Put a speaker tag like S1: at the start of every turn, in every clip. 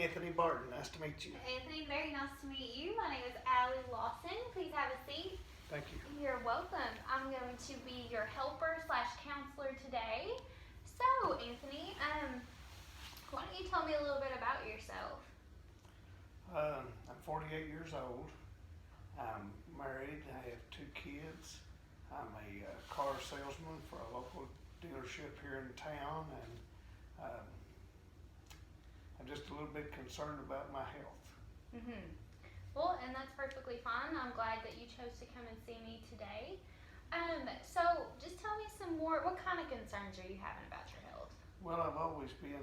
S1: Anthony Barton. Nice to meet you.
S2: Anthony, very nice to meet you. My name is Allie Lawson. Please have a seat.
S1: Thank you.
S2: You're welcome. I'm going to be your helper / counselor today. So, Anthony, why don't you tell me a little bit about yourself?
S1: I'm 48 years old. I'm married. I have 2 kids. I'm a car salesman for a local dealership here in town, and I'm just a little bit concerned about my health.
S2: Well, and that's perfectly fine. I'm glad that you chose to come and see me today. So just tell me some more. What kind of concerns are you having about your health?
S1: Well, I've always been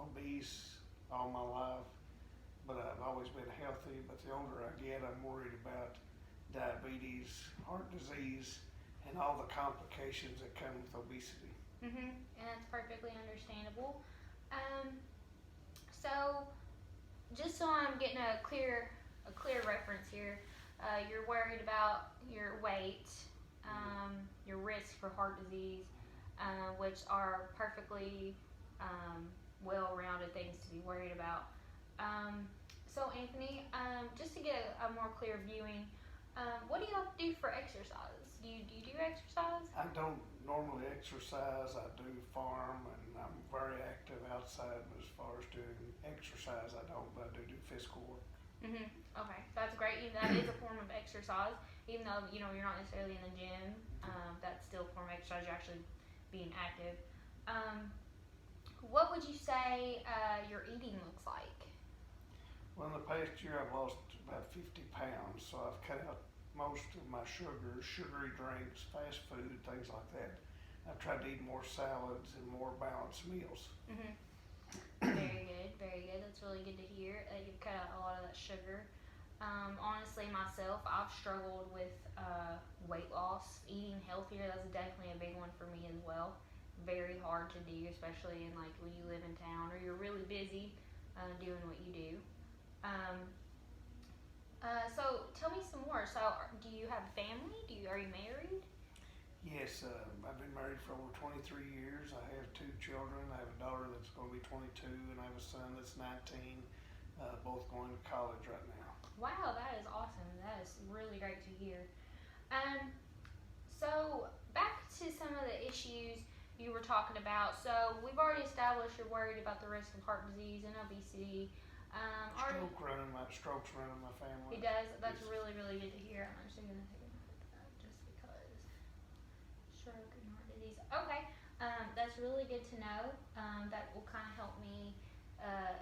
S1: obese all my life, but I've always been healthy. But the older I get, I'm worried about diabetes, heart disease, and all the complications that come with obesity.
S2: And that's perfectly understandable. So just so I'm getting a clear reference here, you're worried about your weight, your risk for heart disease, which are perfectly well-rounded things to be worried about. So Anthony, just to get a more clear viewing, what do you have to do for exercise? Do you do exercise?
S1: I don't normally exercise. I do farm, and I'm very active outside. But as far as doing exercise, I don't, but I do physical work.
S2: Okay, that's great. That is a form of exercise, even though you're not necessarily in the gym. That's still a form of exercise. You're actually being active. What would you say your eating looks like?
S1: Well, in the past year, I've lost about 50 pounds, so I've cut out most of my sugary drinks, fast food, things like that. I've tried to eat more salads and more balanced meals.
S2: Very good, very good. That's really good to hear. You've cut out a lot of that sugar. Honestly, myself, I've struggled with weight loss. Eating healthier, that's definitely a big one for me as well. Very hard to do, especially in like when you live in town or you're really busy doing what you do. So tell me some more. So do you have a family? Are you married?
S1: Yes, I've been married for over 23 years. I have 2 children. I have a daughter that's going to be 22, and I have a son that's 19, both going to college right now.
S2: Wow, that is awesome. That is really great to hear. So back to some of the issues you were talking about. So we've already established you're worried about the risk of heart disease and obesity.
S1: Strokes running my family.
S2: He does. That's
S1: Yes.
S2: really, really good to hear. I'm actually going to take a note of that just because stroke and heart disease. Okay, that's really good to know. That will kind of help me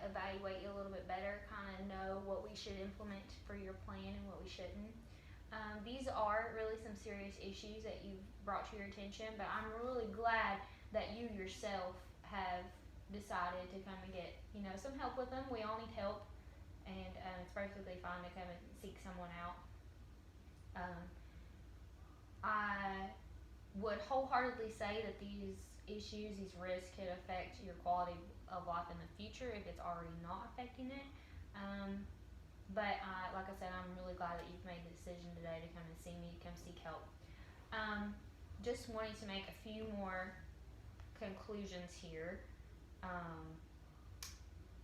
S2: evaluate you a little bit better, kind of know what we should implement for your plan and what we shouldn't. These are really some serious issues that you've brought to your attention, but I'm really glad that you yourself have decided to come and get some help with them. We all need help, and it's perfectly fine to come and seek someone out. I would wholeheartedly say that these issues, these risks, could affect your quality of life in the future if it's already not affecting it. But like I said, I'm really glad that you've made the decision today to come and see me, to come seek help. Just wanting to make a few more conclusions here.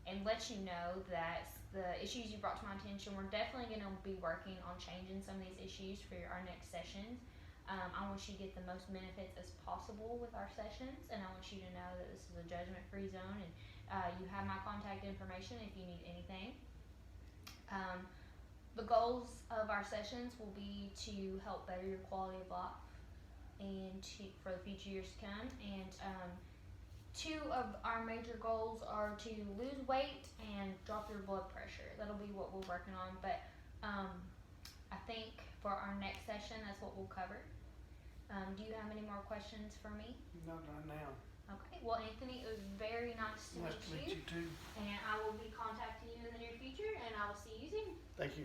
S2: And let you know that the issues you brought to my attention, we're definitely going to be working on changing some of these issues for our next sessions. I want you to get the most benefits as possible with our sessions, and I want you to know that this is a judgment-free zone, and you have my contact information if you need anything. The goals of our sessions will be to help better your quality of life and for the future years to come. And 2 of our major goals are to lose weight and drop your blood pressure. That'll be what we're working on. But I think for our next session, that's what we'll cover. Do you have any more questions for me?
S1: Not right now.
S2: Okay. Well, Anthony, it was very nice to
S1: Nice to meet you too.
S2: And I will be contacting you in the near future, and I will see you soon.
S1: Thank you.